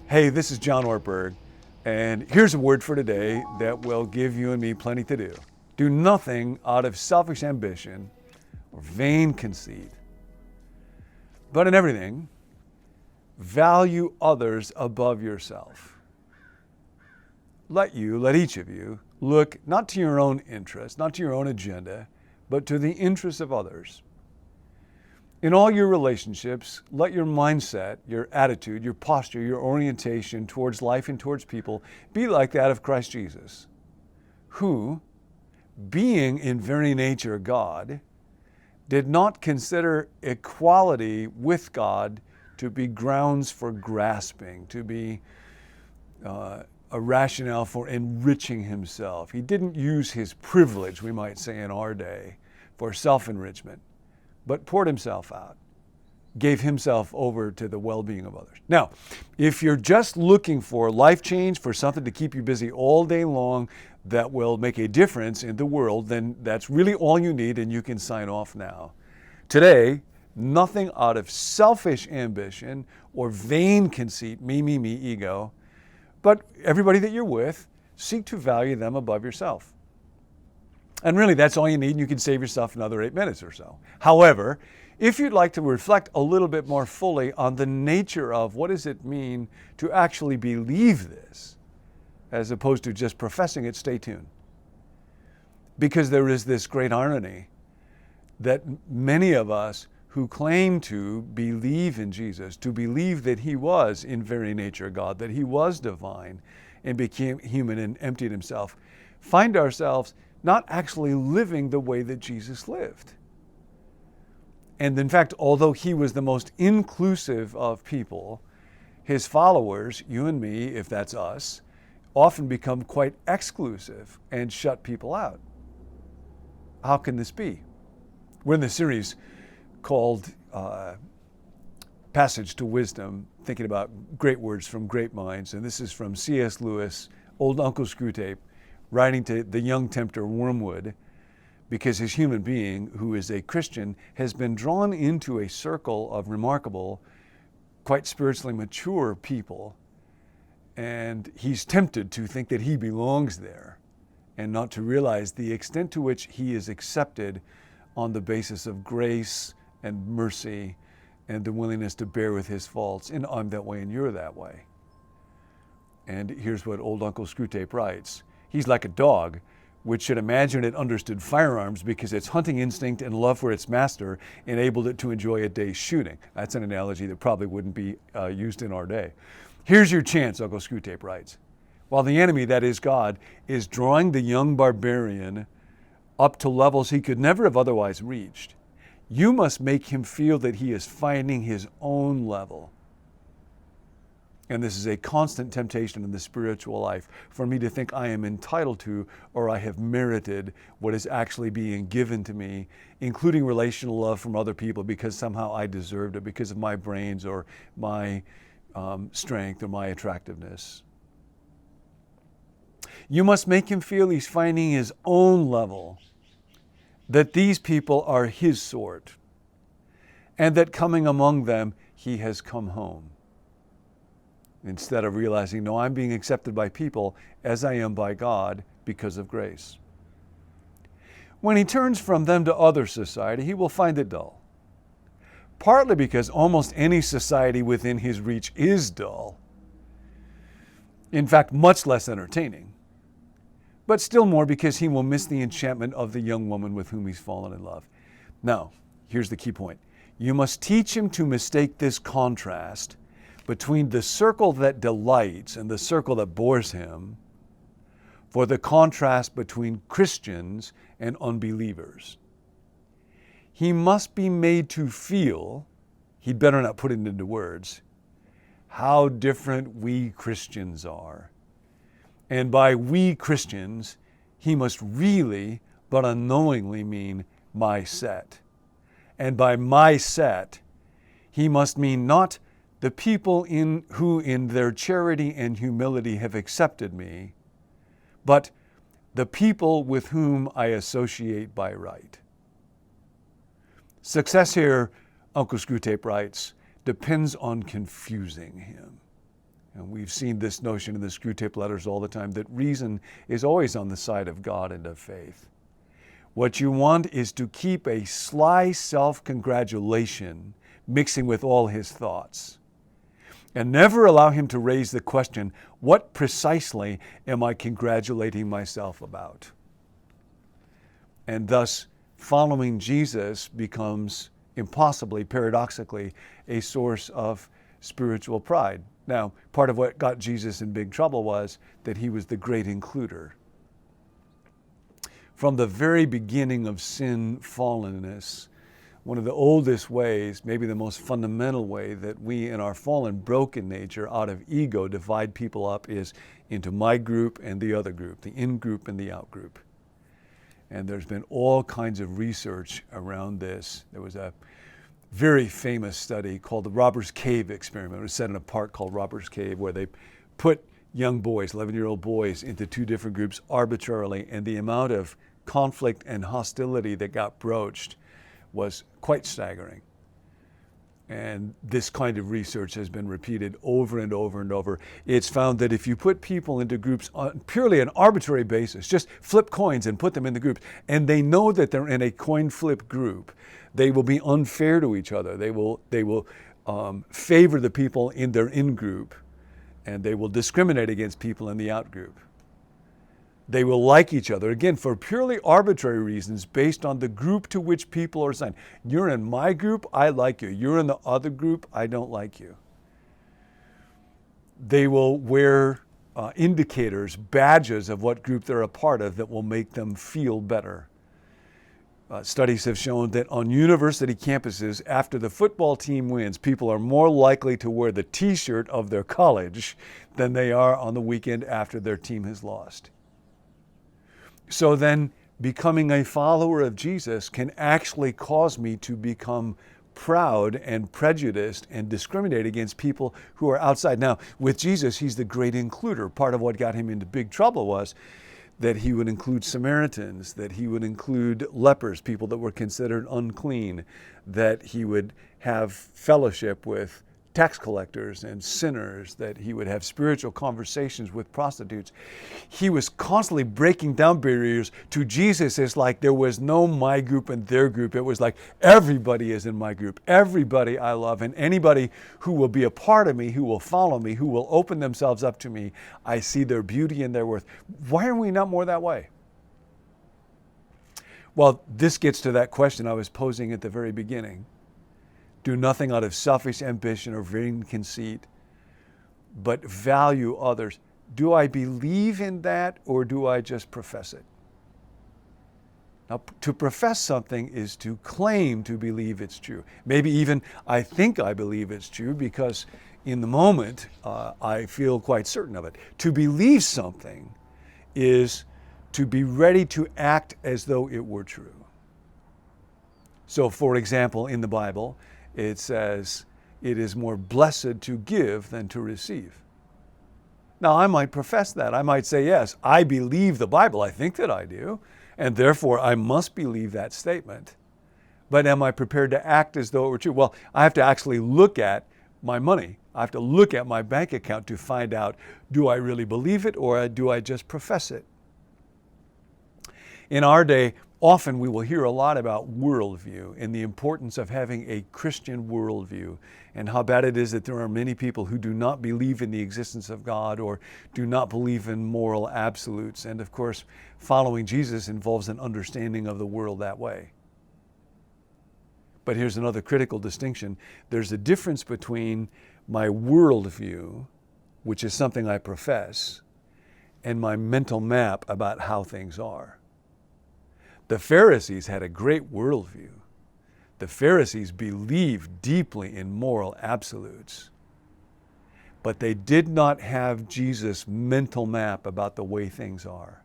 Hey, this is John Ortberg, and here's a word for today that will give you and me plenty to do. Do nothing out of selfish ambition or vain conceit, but in everything, value others above yourself. Let each of you, look not to your own interest, not to your own agenda, but to the interests of others. In all your relationships, let your mindset, your attitude, your posture, your orientation towards life and towards people be like that of Christ Jesus, who, being in very nature God, did not consider equality with God to be grounds for grasping, to be a rationale for enriching himself. He didn't use his privilege, we might say in our day, for self-enrichment, but poured himself out, gave himself over to the well-being of others. Now, if you're just looking for life change, for something to keep you busy all day long that will make a difference in the world, then that's really all you need, and you can sign off now. Today, nothing out of selfish ambition or vain conceit, me, ego, but everybody that you're with, seek to value them above yourself. And really, that's all you need, and you can save yourself another 8 minutes or so. However, if you'd like to reflect a little bit more fully on the nature of what does it mean to actually believe this, as opposed to just professing it, stay tuned. Because there is this great irony that many of us who claim to believe in Jesus, to believe that he was in very nature God, that he was divine and became human and emptied himself, find ourselves not actually living the way that Jesus lived. And in fact, although he was the most inclusive of people, his followers, you and me, if that's us, often become quite exclusive and shut people out. How can this be? We're in the series called Passage to Wisdom, thinking about great words from great minds. And this is from C.S. Lewis, old Uncle Screwtape, writing to the young tempter Wormwood, because his human being, who is a Christian, has been drawn into a circle of remarkable, quite spiritually mature people. And he's tempted to think that he belongs there and not to realize the extent to which he is accepted on the basis of grace and mercy and the willingness to bear with his faults. And I'm that way and you're that way. And here's what old Uncle Screwtape writes. He's like a dog, which should imagine it understood firearms because its hunting instinct and love for its master enabled it to enjoy a day's shooting. That's an analogy that probably wouldn't be used in our day. Here's your chance, Uncle Screwtape writes. While the enemy, that is God, is drawing the young barbarian up to levels he could never have otherwise reached, you must make him feel that he is finding his own level. And this is a constant temptation in the spiritual life for me to think I am entitled to or I have merited what is actually being given to me, including relational love from other people because somehow I deserved it because of my brains or my strength or my attractiveness. You must make him feel he's finding his own level, that these people are his sort, and that coming among them, he has come home. Instead of realizing, no, I'm being accepted by people as I am by God because of grace. When he turns from them to other society, he will find it dull. Partly because almost any society within his reach is dull. In fact, much less entertaining. But still more because he will miss the enchantment of the young woman with whom he's fallen in love. Now, here's the key point. You must teach him to mistake this contrast between the circle that delights and the circle that bores him for the contrast between Christians and unbelievers. He must be made to feel, he'd better not put it into words, how different we Christians are. And by we Christians, he must really, but unknowingly mean my set. And by my set, he must mean not the people who in their charity and humility have accepted me, but the people with whom I associate by right. Success here, Uncle Screwtape writes, depends on confusing him. And we've seen this notion in the Screwtape Letters all the time, that reason is always on the side of God and of faith. What you want is to keep a sly self-congratulation mixing with all his thoughts. And never allow him to raise the question, what precisely am I congratulating myself about? And thus, following Jesus becomes impossibly, paradoxically, a source of spiritual pride. Now, part of what got Jesus in big trouble was that he was the great includer. From the very beginning of sin fallenness, one of the oldest ways, maybe the most fundamental way that we in our fallen, broken nature, out of ego, divide people up is into my group and the other group, the in-group and the out-group. And there's been all kinds of research around this. There was a very famous study called the Robbers Cave experiment. It was set in a park called Robbers Cave, where they put young boys, 11-year-old boys, into two different groups arbitrarily, and the amount of conflict and hostility that got broached was quite staggering. And this kind of research has been repeated over and over and over. It's found that if you put people into groups on purely an arbitrary basis, just flip coins and put them in the groups, and they know that they're in a coin flip group, they will be unfair to each other. They will favor the people in their in-group, and they will discriminate against people in the out-group. They will like each other, again, for purely arbitrary reasons based on the group to which people are assigned. You're in my group, I like you. You're in the other group, I don't like you. They will wear indicators, badges of what group they're a part of that will make them feel better. Studies have shown that on university campuses, after the football team wins, people are more likely to wear the t-shirt of their college than they are on the weekend after their team has lost. So then, becoming a follower of Jesus can actually cause me to become proud and prejudiced and discriminate against people who are outside. Now, with Jesus, he's the great includer. Part of what got him into big trouble was that he would include Samaritans, that he would include lepers, people that were considered unclean, that he would have fellowship with tax collectors and sinners, that he would have spiritual conversations with prostitutes. He was constantly breaking down barriers. To Jesus, it's like there was no my group and their group. It was like everybody is in my group, everybody I love, and anybody who will be a part of me, who will follow me, who will open themselves up to me, I see their beauty and their worth. Why are we not more that way? Well, this gets to that question I was posing at the very beginning. Do nothing out of selfish ambition or vain conceit, but value others. Do I believe in that, or do I just profess it? Now, to profess something is to claim to believe it's true. Maybe even I think I believe it's true because in the moment I feel quite certain of it. To believe something is to be ready to act as though it were true. So, for example, in the Bible, it says, it is more blessed to give than to receive. Now, I might profess that. I might say, yes, I believe the Bible. I think that I do, and therefore I must believe that statement. But am I prepared to act as though it were true? Well, I have to actually look at my money. I have to look at my bank account to find out, do I really believe it, or do I just profess it? In our day, often we will hear a lot about worldview and the importance of having a Christian worldview, and how bad it is that there are many people who do not believe in the existence of God or do not believe in moral absolutes. And of course, following Jesus involves an understanding of the world that way. But here's another critical distinction. There's a difference between my worldview, which is something I profess, and my mental map about how things are. The Pharisees had a great worldview. The Pharisees believed deeply in moral absolutes, but they did not have Jesus' mental map about the way things are.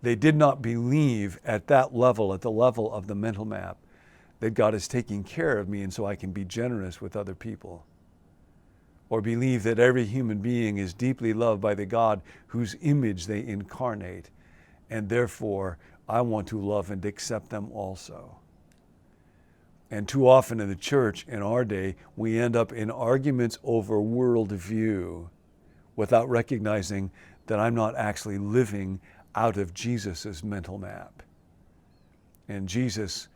They did not believe at that level, at the level of the mental map, that God is taking care of me and so I can be generous with other people. or believe that every human being is deeply loved by the God whose image they incarnate, and therefore I want to love and accept them also. And too often in the church in our day, we end up in arguments over worldview without recognizing that I'm not actually living out of Jesus's mental map. And Jesus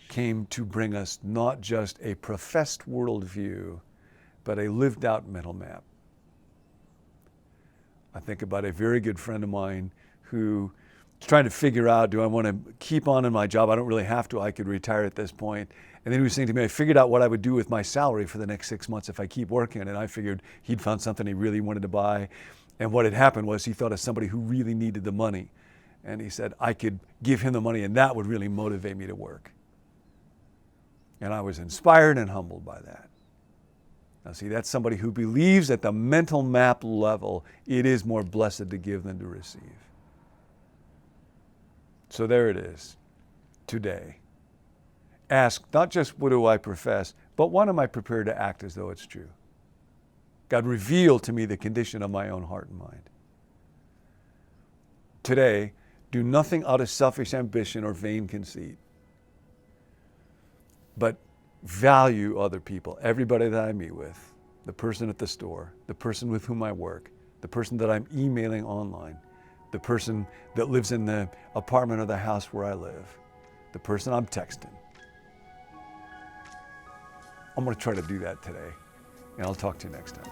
came to bring us not just a professed worldview, but a lived out mental map. I think about a very good friend of mine who was trying to figure out, do I want to keep on in my job? I don't really have to. I could retire at this point. And then he was saying to me, I figured out what I would do with my salary for the next 6 months if I keep working. And I figured he'd found something he really wanted to buy. And what had happened was he thought of somebody who really needed the money. And he said, I could give him the money and that would really motivate me to work. And I was inspired and humbled by that. Now see, that's somebody who believes at the mental map level, it is more blessed to give than to receive. So there it is, today. Ask not just what do I profess, but what am I prepared to act as though it's true? God, reveal to me the condition of my own heart and mind. Today, do nothing out of selfish ambition or vain conceit, but value other people, everybody that I meet with, the person at the store, the person with whom I work, the person that I'm emailing online, the person that lives in the apartment or the house where I live, the person I'm texting. I'm going to try to do that today, and I'll talk to you next time.